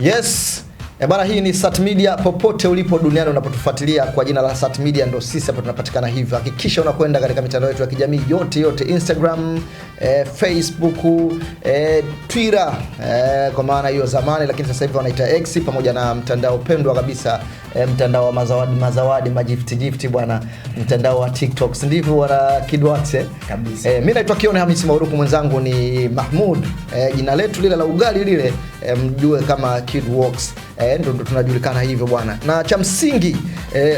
Yes. Bana, hii ni Sat Media. Popote ulipo duniani unapotufuatilia kwa jina la Sat Media, ndo sisi hapa tunapatikana hivyo. Hakikisha unakwenda katika mitandao yetu ya kijamii yote, Instagram, Facebook, Twitter, kwa maana hiyo zamani, lakini sasa hivi wanaita X, pamoja na mtandao pendwa kabisa, mtandao wa mazawadi gift bwana, mtandao wa TikTok. Ndivyo wana kidwatse kabisa. Mimi naitwa Kione Hamisi Mauruku, mwenzangu ni Mahmoud. Jina letu lile la ugali lile, mjue kama Kidworks. Ndo tunajulikana hivyo bwana. Na cha msingi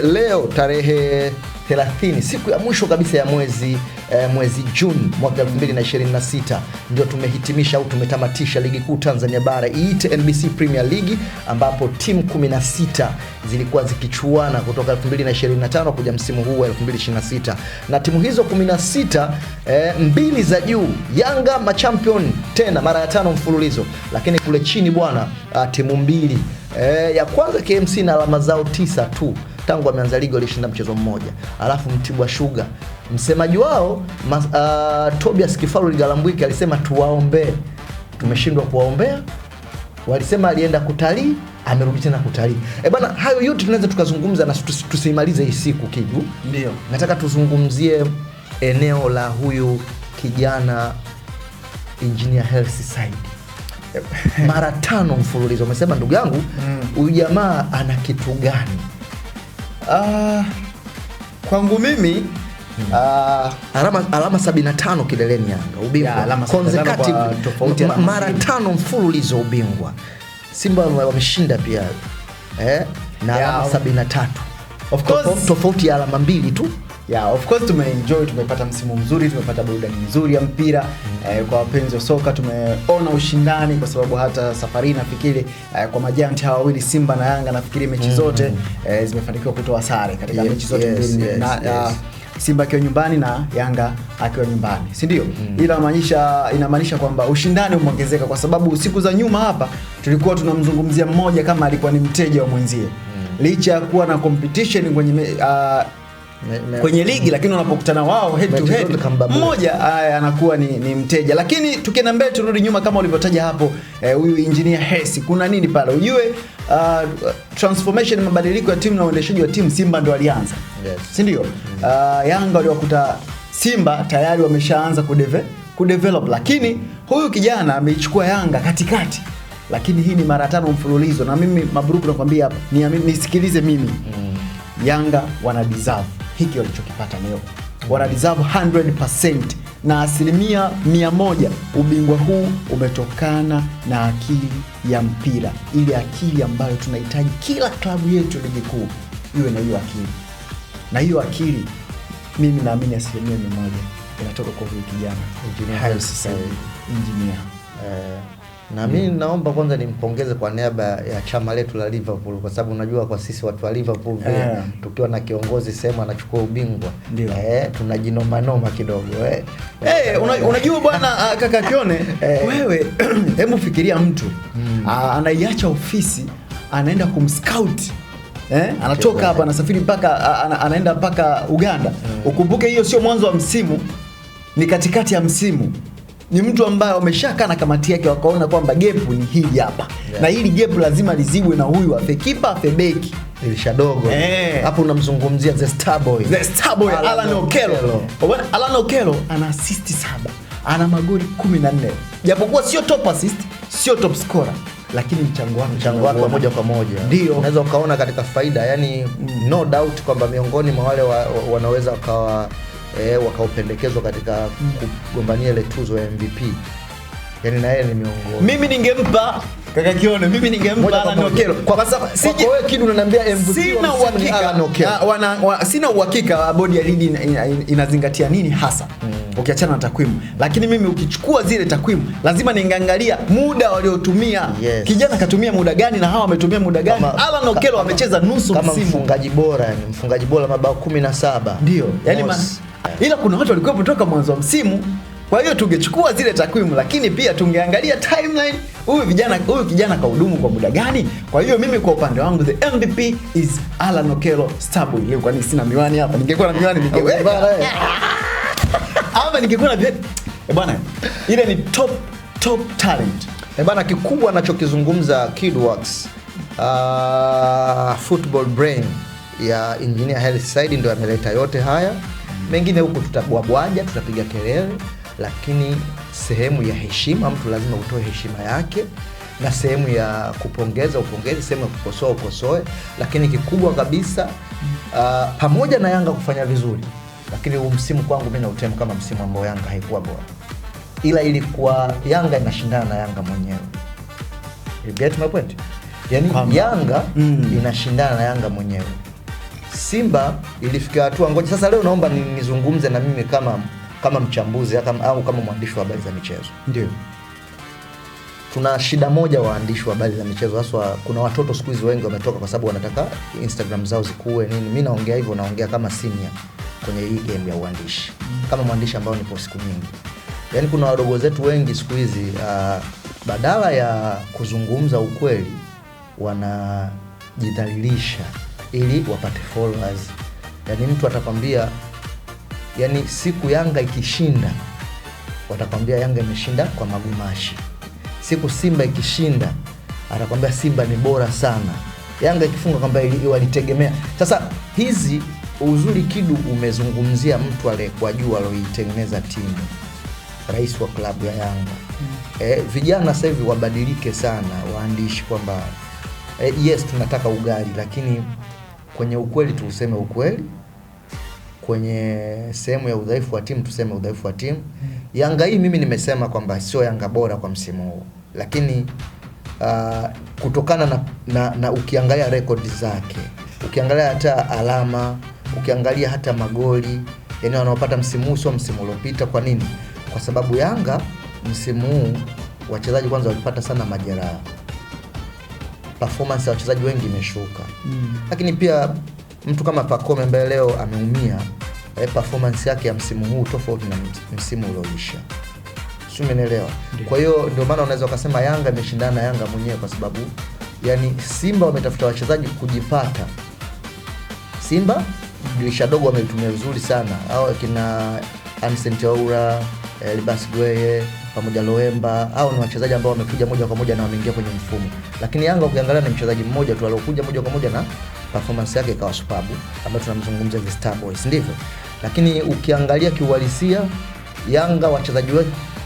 leo tarehe 30, siku ya mwisho kabisa ya mwezi Juni mwaka 2026, ndio tumehitimisha au tumetamatisha ligi kuu Tanzania bara, iite NBC Premier League, ambapo timu 16 zilikuwa zikichuana kutoka 2025 kuja msimu huu wa 2026. Na timu hizo 16, mbili za juu Yanga machampion tena mara ya 5 mfululizo, lakini kule chini bwana, timu mbili, ya kwanza KMC na alama zao 9 tu tangu ameanza ligi, walishinda mchezo mmoja. Alafu Mtibwa Sugar, msemaji wao Tobias Kifaru Ligalambwiki alisema tuwaombee. Tumeshindwa kuwaombea. Walisema alienda kutalii, amerudi tena kutalii. Bana, hayo yote tunaweza tukazungumza na tusimalize hii siku Kidu. Ndio. Nataka tuzungumzie eneo la huyu kijana Engineer Hersi Said. Mara 5 mfululizo. Umesema ndugu yangu, huyu jamaa ana kitu gani? Kwangu mimi alama 75 kileleni Yanga, ubingwa consecutive, tofauti mara 5 mfululizo ubingwa. Simba wameshinda pia na alama 73. Of course tofauti ya alama 2 tu. Of course tumeenjoy, tumepata msimu mzuri, tumepata burudani nzuri ya mpira. Kwa wapenzi wa soka tumeona ushindani, kwa sababu hata safari nafikiri kwa majanti hawa wawili Simba na Yanga, nafikiri mechi zote zimefanikiwa kutoa sare katika mechi zote mbili, Simba akiwa nyumbani na Yanga akiwa nyumbani, si ndio? Inamaanisha kwamba ushindani umeongezeka, kwa sababu siku za nyuma hapa tulikuwa tunamzungumzia mmoja kama alikuwa ni mteja wa mwenzie, licha ya kuwa na competition kwenye ligi, lakini wanapokutana wao head to head, mmoja anakuwa ni mteja. Lakini tukienda mbele, turudi nyuma kama ulivyotaja hapo, huyu Engineer Hersi, kuna nini pale? Ujue transformation, mabadiliko ya timu na uendeshaji wa timu, Simba ndo alianza, si ndio? Yanga waliwakuta Simba tayari wameshaanza kudevelop, lakini huyu kijana ameichukua Yanga katikati. Lakini hii ni mara 5 mfululizo, na mimi mabruku nakwambia hapa, nisikilize mimi, Yanga wana deserve hiki walichokipata leo. Wana deserve 100%, na 100% ubingwa huu umetokana na akili ya mpira, ile akili ambayo tunahitaji kila klabu yetu ligi kuu iwe na hiyo akili. Na hiyo akili mimi naamini 100% inatoka kwa huyu kijana Engineer Hersi. Na mimi naomba kwanza nimpongeze kwa niaba ya chama letu la Liverpool, kwa sababu unajua kwa sisi watu wa Liverpool tukiwa na kiongozi sema anachukua ubingwa, tunajinoma kidogo. Unajua bwana, kaka Kione, wewe hebu fikiria mtu anaiacha ofisi, anaenda kumscout, anatoka hapa, anasafiri mpaka anaenda mpaka Uganda. Ukumbuke hiyo sio mwanzo wa msimu, ni katikati ya msimu. Ni mtu ambaye wameshakaa na kamati yake, wakaona kwamba gap ni hili hapa, na hili gap lazima lizibwe na huyu afe beki ilishadogo. Hapo unamzungumzia the star boy Alan Okello. Alan Okello ana assist 7, ana magoli 14, japokuwa sio top assist, sio top scorer, lakini mchango wake moja kwa moja ndio unaweza ukaona katika faida. Yani no doubt kwamba miongoni mwa wale wanaweza wakaopendekezwa katika kugombania ile tuzo ya MVP. Yani na yeye ni miongoni. Mimi ningempa kaka Kione, Alan Okello. Kwa sababu sije wewe Kidu unaniambia MVP sina uhakika Alan Okello. Sina uhakika bodi ya ligi inazingatia nini hasa, ukiachana na takwimu. Lakini mimi ukichukua zile takwimu, lazima ningeangalia muda waliotumia. Kijana katumia muda gani na hawa wametumia muda gani? Alan Okello amecheza nusu msimu. Kama mfungaji bora mabao 17. Ndio. Yani ila kuna watu walikuwa kutoka mwanzo wa msimu. Kwa hiyo tungechukua zile takwimu, lakini pia tungeangalia timeline, huyu kijana kahudumu kwa muda gani. Kwa hiyo mimi kwa upande wangu the MVP is Alan Okello Starboy. Leo kwani sina miwani hapa, ningekuwa na miwani hapa ningekuwa na bwana, ile ni top talent. Bana, kikubwa anachokizungumza Kidworks, football brain ya Engineer Hersi Said ndio ameleta yote haya. Mengine huko tutabwabwaja, tutapiga kelele, lakini sehemu ya heshima mtu lazima utoe heshima yake, na sehemu ya kupongeza upongeze, sehemu ya kukosoa ukosoe. Lakini kikubwa kabisa, pamoja na Yanga kufanya vizuri, lakini huu msimu kwangu mimi nautema kama msimu ambao Yanga haikuwa bora, ila ilikuwa Yanga inashindana na Yanga mwenyewe. You get my point? Yani Yanga inashindana na Yanga mwenyewe. Simba ilifika hatua, ngoja sasa leo naomba nizungumze na mimi kama mchambuzi au kama mwandishi wa habari za michezo. Ndio. Tuna shida moja waandishi wa habari za michezo, haswa kuna watoto siku hizi wengi wametoka kwa sababu wanataka Instagram zao zikuwe nini. Mimi naongea hivyo, naongea kama senior kwenye hii game ya uandishi. Kama mwandishi ambao nipo siku nyingi. Yaani kuna wadogo zetu wengi siku hizi badala ya kuzungumza ukweli wanajidhalilisha ili wapate followers. Yaani mtu atakwambia, yani siku Yanga ikishinda watakwambia Yanga imeshinda kwa magumashi. Siku Simba ikishinda atakwambia Simba ni bora sana. Yanga ikifunga kwamba walitegemea. Sasa hizi uzuri Kidu umezungumzia mtu aliyekuwa juu aliyoitengeneza timu, rais wa klabu ya Yanga. Vijana sasa hivi wabadilike sana waandishi, kwamba yes tunataka ugali, lakini kwenye ukweli tuseme ukweli, kwenye sehemu ya udhaifu wa timu tuseme udhaifu wa timu. Yanga hii mimi nimesema kwamba sio Yanga bora kwa msimu huu, lakini kutokana na ukiangalia rekodi zake, ukiangalia hata alama, ukiangalia hata magoli, yani wanaopata msimu huu sio msimu uliopita. Kwa nini? Kwa sababu Yanga msimu huu wachezaji kwanza walipata sana majeraha. Performance ya wachezaji wengi imeshuka. Lakini pia mtu kama Pacome ambaye leo ameumia, performance yake ya msimu huu tofauti na msimu ulioisha. Sio, umeelewa? Kwa hiyo ndio maana unaweza kusema Yanga imeshindana na Yanga mwenyewe, kwa sababu yani Simba wametafuta wachezaji kujipata. Simba dirisha dogo wameitumia vizuri sana. Hao kina Ancent Oura, Libas Gweye pamoja Loemba, hao ni wachezaji ambao wamekuja moja kwa moja na wameingia kwenye mfumo. Lakini Yanga ukiangalia ni mchezaji mmoja tu aliyokuja moja kwa moja na performance yake ikawa superb, ambayo tunamzungumzia the Star Boys, ndivyo. Lakini ukiangalia kiuhalisia Yanga wachezaji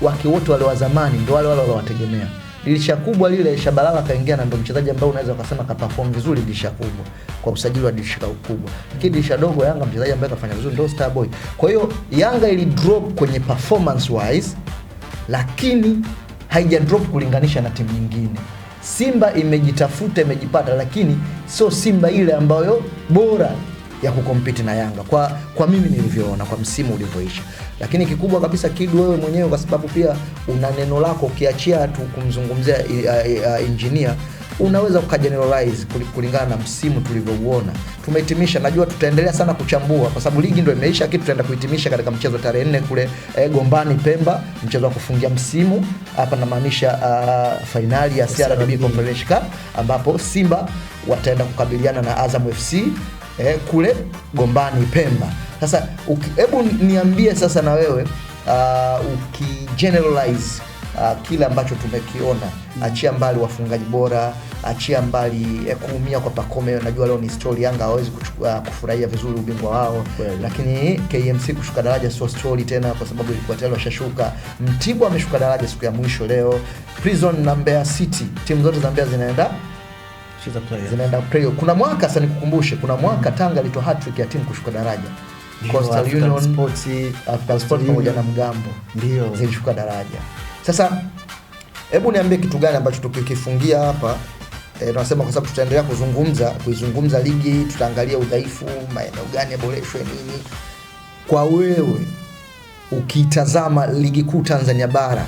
wake wote wale wa zamani ndio wale waliowategemea. Dirisha kubwa lile Shabalala kaingia na ndio mchezaji ambaye unaweza kusema ka perform vizuri dirisha kubwa kwa usajili wa dirisha kubwa. Lakini dirisha dogo Yanga mchezaji ambaye kafanya vizuri ndio Star Boy. Kwa hiyo Yanga ili drop kwenye performance wise, lakini haija drop kulinganisha na timu nyingine. Simba imejitafuta, imejipata, lakini sio Simba ile ambayo bora ya kukompiti na Yanga kwa mimi nilivyoona kwa msimu ulivyoisha. Lakini kikubwa kabisa Kidu, wewe mwenyewe kwa sababu pia una neno lako, ukiachia tu kumzungumzia engineer, unaweza kugeneralize kulingana na msimu tulivyouona. Tumehitimisha, najua tutaendelea sana kuchambua kwa sababu ligi ndio imeisha, kitu tutaenda kuhitimisha katika mchezo tarehe 4 kule Gombani Pemba, mchezo wa kufungia msimu. Hapa namaanisha finali ya CRDB Conference Cup, ambapo Simba wataenda kukabiliana na Azam FC kule Gombani Pemba. Sasa hebu niambie sasa na wewe ukigeneralize kile ambacho tumekiona, achia mbali wafungaji bora, achia mbali kuumia kwa Pacome. Najua leo ni story, Yanga hawezi kufurahia vizuri ubingwa wao, lakini KMC kushuka daraja sio story tena, kwa sababu ilikuwa tayari washashuka. Mtibwa ameshuka daraja siku ya mwisho leo. Prison na Mbeya City, timu zote za Mbeya zinaenda playoff. Kuna mwaka sasa nikukumbushe, kuna mwaka Tanga ilitoa hat-trick ya timu kushuka daraja. Coastal Union, Sport pamoja na Mgambo ndio zilishuka daraja. Sasa hebu niambie kitu gani ambacho tukikifungia hapa, tunasema kwa sababu tutaendelea kuizungumza ligi, tutaangalia udhaifu, maeneo gani yaboreshwe nini. Kwa wewe ukitazama ligi kuu Tanzania bara,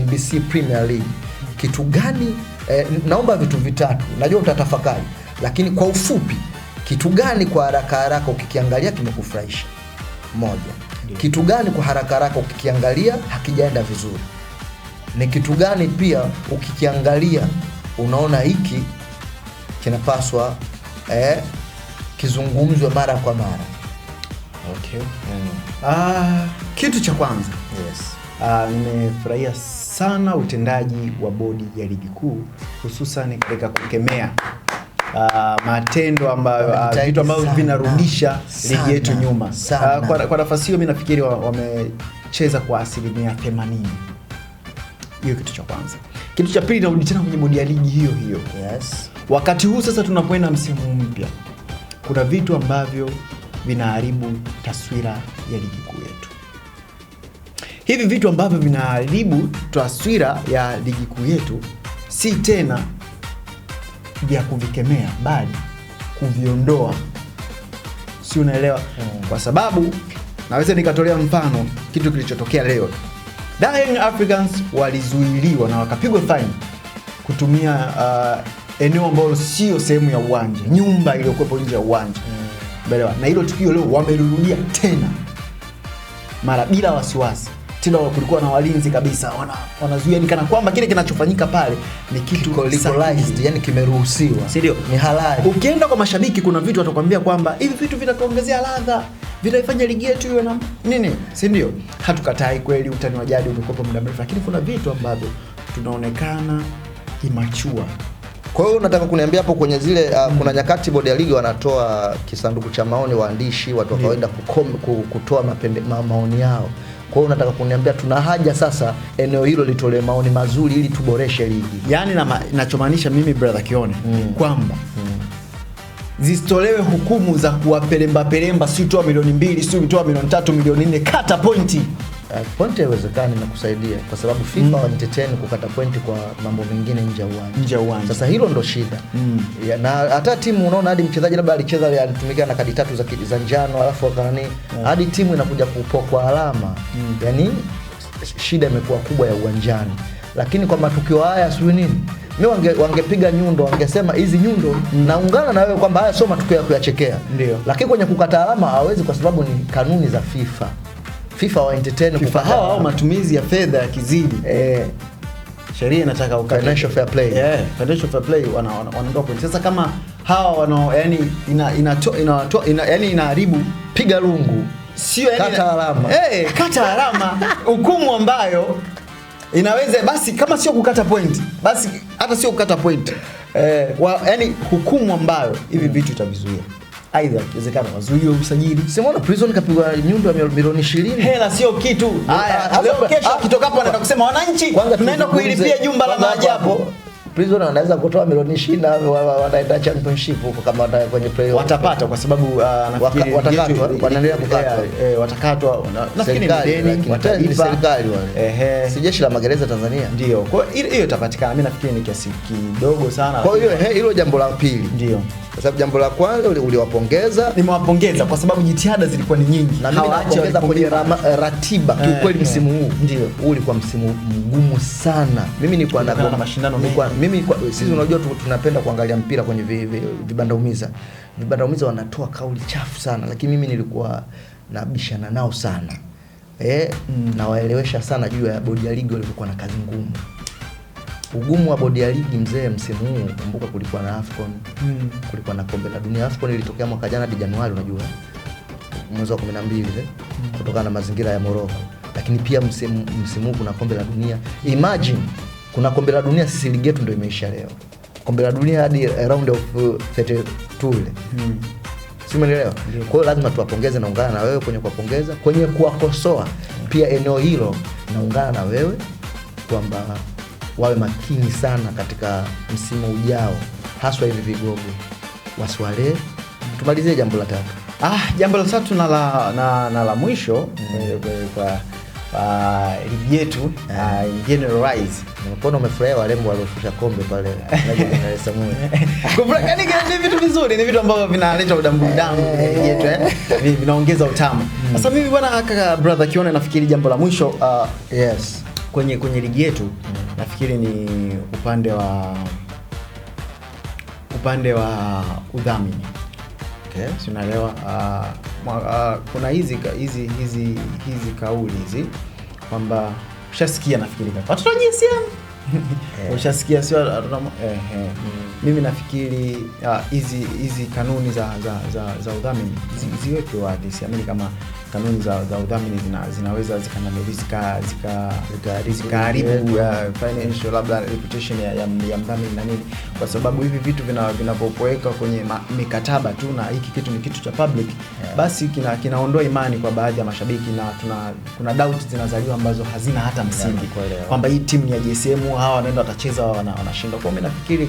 NBC Premier League, kitu gani, naomba vitu vitatu, najua utatafakari, lakini kwa ufupi, kitu gani kwa haraka ukikiangalia kimekufurahisha? Moja. Kitu gani kwa haraka ukikiangalia hakijaenda vizuri? Ni kitu gani pia ukikiangalia unaona hiki kinapaswa kizungumzwe mara kwa mara? Okay. Kitu cha kwanza, nimefurahia sana utendaji wa bodi ya ligi kuu, hususan katika kukemea matendo ambayo vitu ambavyo vinarudisha ligi yetu nyuma. Kwa nafasi hiyo mimi nafikiri wamecheza kwa 80%. Hiyo kitu cha kwanza. Kitu cha pili, narudi tena kwenye bodi ya ligi hiyo. Yes. Wakati huu sasa tunapoenda msimu mpya, kuna vitu ambavyo vinaharibu taswira ya ligi kuu yetu. Hivi vitu ambavyo vinaharibu taswira ya ligi kuu yetu si tena vya kuvikemea, bali kuviondoa. Si unaelewa? Kwa sababu naweza nikatolea mfano kitu kilichotokea leo. Young Africans walizuiliwa na wakapigwa fine kutumia eneo ambalo sio sehemu ya uwanja, nyumba iliyokuwa nje ya uwanja. Umeelewa? Na hilo tukio leo wamerudia tena mara bila wasiwasi. Tena kulikuwa na walinzi kabisa wanazuia, ni kana kwamba kile kinachofanyika pale ni kitu legalized, yani kimeruhusiwa, ndio ni halali. Ukienda kwa mashabiki kuna vitu watakwambia kwamba hivi vitu vinatuongezea ladha, vitaifanya ligi yetu iwe na nini, si ndio? Hatukatai kweli, utani wa jadi umekuwa muda mrefu, lakini kuna vitu ambavyo tunaonekana immature. Kwa hiyo unataka kuniambia hapo kwenye zile kuna nyakati bodi ya ligi wanatoa kisanduku cha maoni, waandishi, watu wakaenda kutoa maoni yao. Kwa hiyo unataka kuniambia tuna haja sasa eneo hilo litolee maoni mazuri ili tuboreshe ligi. Yaani ninachomaanisha mimi brother Kione kwamba zisitolewe hukumu za kuwapelemba, si toa milioni 2, si toa milioni 3, milioni 4, kata pointi. Pointi haiwezekani na kusaidia kwa sababu FIFA wanentertain kukata pointi kwa mambo mengine nje ya uwanja. Sasa hilo ndo shida. Na hata timu unaona hadi mchezaji labda alitumika na kadi 3 za njano alafu hadi timu inakuja kupokwa alama. Yaani shida imekuwa kubwa ya uwanjani. Lakini kwa matukio haya sio nini? Mimi wangepiga nyundo, wangesema hizi nyundo naungana na wewe kwamba haya sio matukio ya kuyachekea. Ndio. Lakini kwenye kukata alama hawezi kwa sababu ni kanuni za FIFA. FIFA wa entertain kufanya hao matumizi ya fedha ya kizidi. Sheria inataka financial fair play. Financial fair play wanaondoa point. Sasa kama hawa yani yani inaharibu, piga lungu. Sio yani kata alama. Kata alama. Hukumu ambayo inaweza basi kama sio kukata point, basi hata sio kukata point. Yani hukumu ambayo hivi vitu itavizuia. Aidha ikiwezekana wazuie usajili. Simona Prison kapigwa nyundo ya milioni 20. Hela sio kitu. Leo kesho kitoka hapo anaenda kusema wananchi tunaenda kuilipia jumba la maajabu. Prison wanaweza kutoa milioni 20 wanaenda championship huko kama wataenda kwenye playoff. Watapata kwa sababu nafikiri wanaendelea kukatwa. Watakatwa. Nafikiri ni deni watalipa serikali wale. Si jeshi la magereza Tanzania. Ndio. Kwa hiyo itapatikana. Mimi nafikiri ni kiasi kidogo sana. Kwa hiyo hilo jambo la pili. Ndio. Kwa sababu jambo la kwanza uliwapongeza. Nimewapongeza kwa sababu jitihada zilikuwa ni nyingi. Na mimi nawapongeza kwenye ratiba. Kiukweli msimu huu huu ulikuwa msimu mgumu sana. Mimi nilikuwa na mashindano mengi. Sisi unajua tunapenda kuangalia mpira kwenye vibanda umiza. Vibanda umiza wanatoa kauli chafu sana, lakini mimi nilikuwa nabishana nao sana. Na waelewesha sana juu ya bodi ya ligi walikuwa na kazi ngumu. Ugumu wa bodi ya ligi mzee msimu huu, kumbuka kulikuwa na AFCON, kulikuwa na kombe la dunia. AFCON ilitokea mwaka jana hadi Januari, unajua. Mwezi wa 12 kutokana na mazingira ya Morocco. Lakini pia msimu huu kuna kombe la dunia. Imagine kuna kombe la dunia, sisi ligi yetu ndio imeisha leo. Kombe la dunia hadi round of 32 ile. Si umeelewa? Kwa hiyo lazima tuwapongeze, naungana na wewe kwenye kuwapongeza, kwenye kuwakosoa. Pia eneo hilo naungana na wewe kwamba wawe makini sana katika msimu ujao, haswa hivi vigogo wasiwale. Tumalizie jambo la tatu. Jambo la tatu na la mwisho kwa ligi yetu generalize. Naona umefurahia walembo walioshusha kombe pale na Samuel. Kufurahi ni vitu vizuri, ni vitu ambavyo vinaleta udambudamu ligi yetu vinaongeza utamu. Sasa mimi bwana brother Kione, nafikiri jambo la mwisho kwenye ligi yetu nafikiri ni upande wa udhamini. Si unaelewa, kuna hizi kauli hizi kwamba ushasikia, nafikiri watoto wa jinsia ushasikia, sio mimi nafikiri hizi kanuni za udhamini ziwekwe wazi. Siamini kama kanuni za udhamini zinaweza zikaharibu financial labda reputation ya mdhamini na nini, kwa sababu hivi vitu vinapowekwa kwenye mikataba tu, na hiki kitu ni kitu cha public, basi kinaondoa imani kwa baadhi ya mashabiki, na kuna doubt zinazaliwa ambazo hazina hata msingi, kwamba hii timu ya GSM hawa wanaenda watacheza wanashinda. Kwa mimi nafikiri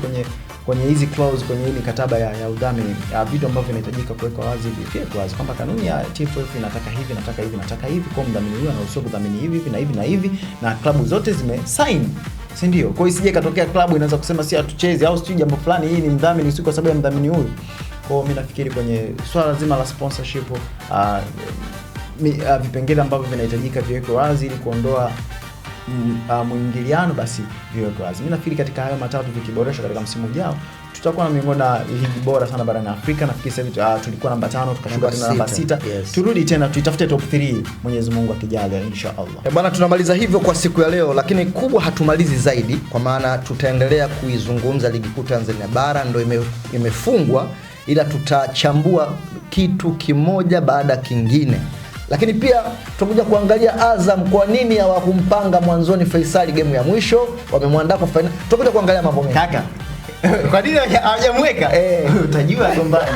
kwenye hizi clause, kwenye hii mikataba ya udhamini, vitu ambavyo vinahitajika kuwekwa wazi, pia wazi kwamba kanuni ya TFF inataka hivi, kwa mdhamini huyu anaruhusiwa kudhamini hivi na hivi, na klabu zote zimesign, si ndio? Kwa hiyo isije katokea klabu inaanza kusema si hatuchezi au sijui jambo fulani, hii ni mdhamini si kwa sababu ya mdhamini huyu. Kwa mimi nafikiri kwenye swala zima la sponsorship, vipengele ambavyo vinahitajika viwekwe wazi ili kuondoa mwingiliano, basi viwekwe wazi. Mimi nafikiri katika hayo matatu vikiboreshwa katika msimu ujao, tutakuwa na miongoni mwa ligi bora sana barani Afrika. Nafikiri sasa hivi tulikuwa namba 5 tukashuka tena namba 6. Turudi tena tuitafute top 3, Mwenyezi Mungu akijalia inshallah. Bwana, tunamaliza hivyo kwa siku ya leo, lakini kubwa hatumalizi zaidi, kwa maana tutaendelea kuizungumza ligi kuu Tanzania bara, ndio imefungwa, ila tutachambua kitu kimoja baada kingine. Lakini pia tutakuja kuangalia Azam kwa nini hawakumpanga mwanzoni Faisal game ya mwisho, wamemwandaa kwa final. Tutakuja kuangalia mambo mengi. Kaka, kwa nini hawajamweka? Utajua kwamba